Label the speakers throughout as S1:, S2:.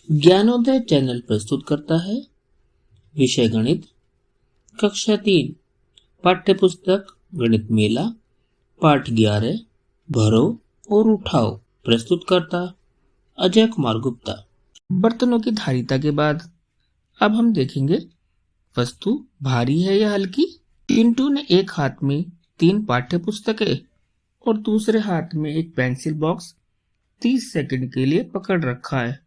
S1: Gyanodaya channel प्रस्तुत करता है विषय गणित, कक्षा 3, पाठ्य पुस्तक गणित मेला, पाठ 11, भरो और उठाओ। प्रस्तुत करता अजय कुमार गुप्ता। बर्तनों की धारिता के बाद अब हम देखेंगे वस्तु भारी है या हल्की। चिंटू ने एक हाथ में 3 पाठ्य पुस्तकें और दूसरे हाथ में एक पेंसिल बॉक्स 30 सेकंड के लिए पकड़ रखा है।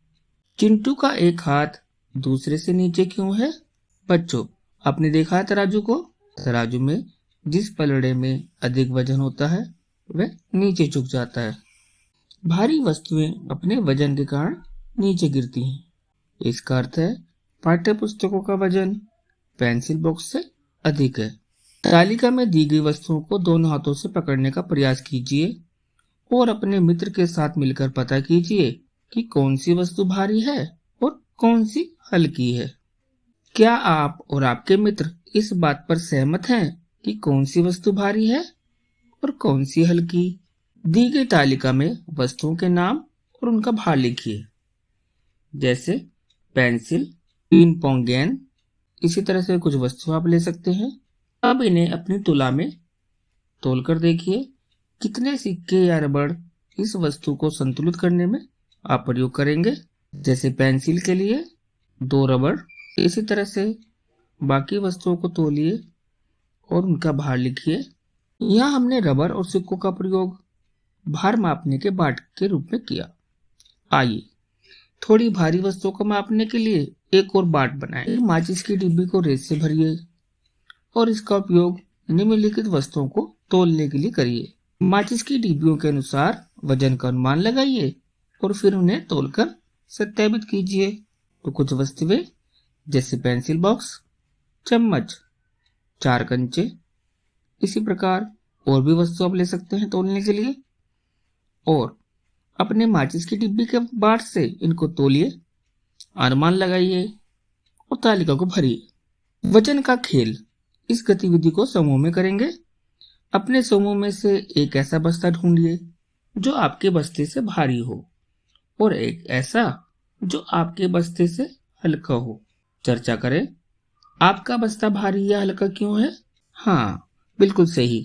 S1: चिंटू का एक हाथ दूसरे से नीचे क्यों है? बच्चों, आपने देखा है तराजू को? तराजू में जिस पलड़े में अधिक वजन होता है वह नीचे झुक जाता है। भारी वस्तुएं अपने वजन के कारण नीचे गिरती हैं। इसका अर्थ है पाठ्य पुस्तकों का वजन पेंसिल बॉक्स से अधिक है। तालिका में दी गई वस्तुओं को दोनों हाथों से पकड़ने का प्रयास कीजिए और अपने मित्र के साथ मिलकर पता कीजिए कि कौन सी वस्तु भारी है और कौन सी हल्की है। क्या आप और आपके मित्र इस बात पर सहमत हैं कि कौन सी वस्तु भारी है और कौन सी हल्की? दी गई तालिका में वस्तुओं के नाम और उनका भार लिखिए। जैसे पेंसिल, पिन पोंग गेंद, इसी तरह से कुछ वस्तु आप ले सकते हैं। अब इन्हें अपनी तुला में तोलकर देखिए कितने सिक्के या रबड़ इस वस्तु को संतुलित करने में आप प्रयोग करेंगे। जैसे पेंसिल के लिए 2 रबड़। इसी तरह से बाकी वस्तुओं को तोलिए और उनका भार लिखिए। यहाँ हमने रबड़ और सिक्कों का प्रयोग भार मापने के बाट के रूप में किया। आइए थोड़ी भारी वस्तुओं को मापने के लिए एक और बाट बनाएं। माचिस की डिब्बी को रेत से भरिए और इसका उपयोग निम्नलिखित वस्तुओं को तोलने के लिए करिए। माचिस की डिब्बियों के अनुसार वजन का अनुमान लगाइए और फिर उन्हें तोलकर सत्यापित कीजिए। तो कुछ वस्तुएं जैसे पेंसिल बॉक्स, चम्मच, 4 कंचे, इसी प्रकार और भी वस्तु आप ले सकते हैं तोलने के लिए। और अपने माचिस की डिब्बी के बाट से इनको तोलिए, अनुमान लगाइए और तालिका को भरिए। वजन का खेल, इस गतिविधि को समूह में करेंगे। अपने समूह में से एक ऐसा बस्ता ढूंढिए जो आपके बस्ते से भारी हो और एक ऐसा जो आपके बस्ते से हल्का हो। चर्चा करें, आपका बस्ता भारी या हल्का क्यों है? हाँ, बिल्कुल सही।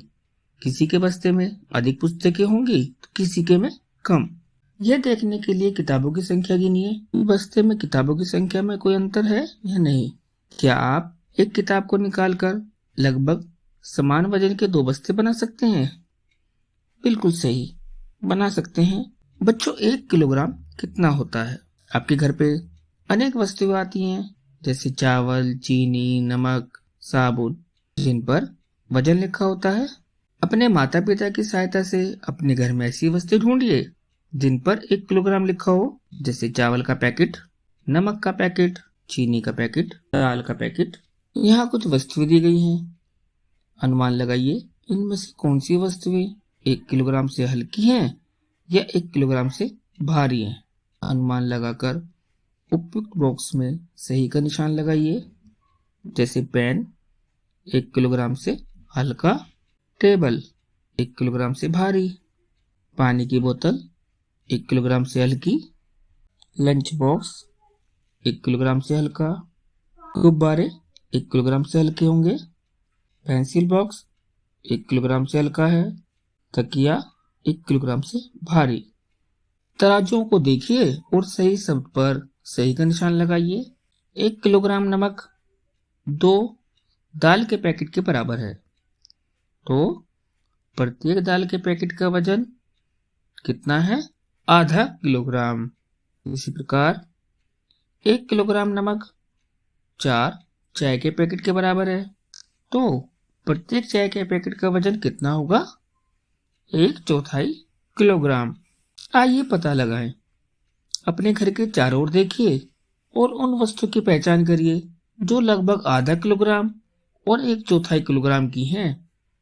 S1: किसी के बस्ते में अधिक पुस्तकें होंगी तो किसी के में कम। यह देखने के लिए किताबों की संख्या गिनिए। बस्ते में किताबों की संख्या में कोई अंतर है या नहीं? क्या आप एक किताब को निकालकर लगभग समान वजन के 2 बस्ते बना सकते हैं? बिल्कुल सही, बना सकते हैं। बच्चों, 1 किलोग्राम कितना होता है? आपके घर पे अनेक वस्तुएं आती हैं जैसे चावल, चीनी, नमक, साबुन, जिन पर वजन लिखा होता है। अपने माता पिता की सहायता से अपने घर में ऐसी वस्तुएं ढूंढिए जिन पर 1 किलोग्राम लिखा हो। जैसे चावल का पैकेट, नमक का पैकेट, चीनी का पैकेट, दाल का पैकेट। यहाँ कुछ वस्तुएं दी गई हैं। अनुमान लगाइए इनमें से कौन सी वस्तुएं 1 किलोग्राम से हल्की हैं या 1 किलोग्राम से भारी हैं। अनुमान लगाकर उपयुक्त बॉक्स में सही का निशान लगाइए। जैसे पेन 1 किलोग्राम से हल्का, टेबल 1 किलोग्राम से भारी, पानी की बोतल 1 किलोग्राम से हल्की, लंच बॉक्स 1 किलोग्राम से हल्का, गुब्बारे 1 किलोग्राम से हल्के होंगे, पेंसिल बॉक्स 1 किलोग्राम से हल्का है, तकिया 1 किलोग्राम से भारी। तराजुओं को देखिए और सही शब्द पर सही का निशान लगाइए। 1 किलोग्राम नमक 2 दाल के पैकेट के बराबर है, तो प्रत्येक दाल के पैकेट का वजन कितना है? आधा किलोग्राम। इसी प्रकार 1 किलोग्राम नमक 4 चाय के पैकेट के बराबर है, तो प्रत्येक चाय के पैकेट का वजन कितना होगा? 1/4 किलोग्राम। आइए पता लगाएं। अपने घर के चारों ओर देखिए और उन वस्तु की पहचान करिए जो लगभग आधा किलोग्राम और 1/4 किलोग्राम की हैं।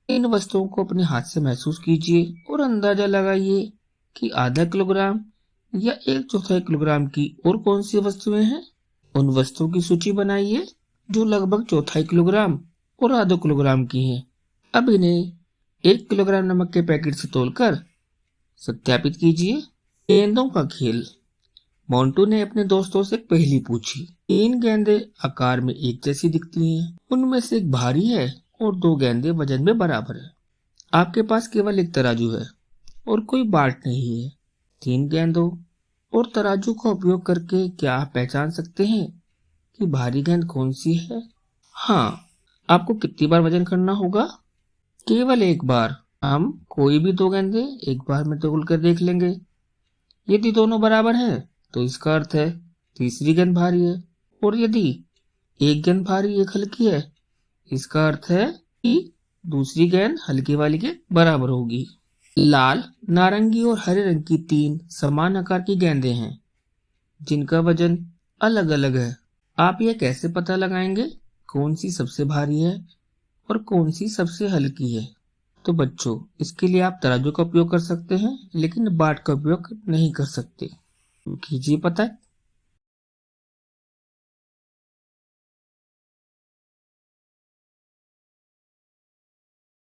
S1: इन वस्तुओं को अपने हाथ से महसूस कीजिए और अंदाजा लगाइए कि आधा किलोग्राम या 1/4 किलोग्राम की और कौन सी वस्तुएं हैं। उन वस्तुओं की सूची बनाइए जो लगभग 1/4 किलोग्राम और आधा किलोग्राम की हैं। अब इन्हें 1 किलोग्राम नमक के पैकेट से तोलकर सत्यापित कीजिए। गेंदों का खेल, मोंटू ने अपने दोस्तों से एक पहेली पूछी। 3 गेंदें आकार में एक जैसी दिखती हैं, उनमें से एक भारी है और 2 गेंदें वजन में बराबर है। आपके पास केवल एक तराजू है और कोई बाट नहीं है। 3 गेंदों और तराजू का उपयोग करके क्या आप पहचान सकते हैं कि भारी गेंद कौन सी है? हाँ, आपको कितनी बार वजन करना होगा? केवल एक बार। हम कोई भी 2 गेंदें एक बार में तोल कर देख लेंगे। यदि दोनों बराबर है तो इसका अर्थ है तीसरी गेंद भारी है, और यदि एक गेंद भारी एक हल्की है, इसका अर्थ है कि दूसरी गेंद हल्की वाली के बराबर होगी। लाल, नारंगी और हरे रंग की 3 समान आकार की गेंदें हैं जिनका वजन अलग अलग है। आप यह कैसे पता लगाएंगे कौन सी सबसे भारी है और कौन सी सबसे हल्की है? तो बच्चों, इसके लिए आप तराजू का उपयोग कर सकते हैं, लेकिन बाट का उपयोग नहीं कर सकते। कीजिए पता।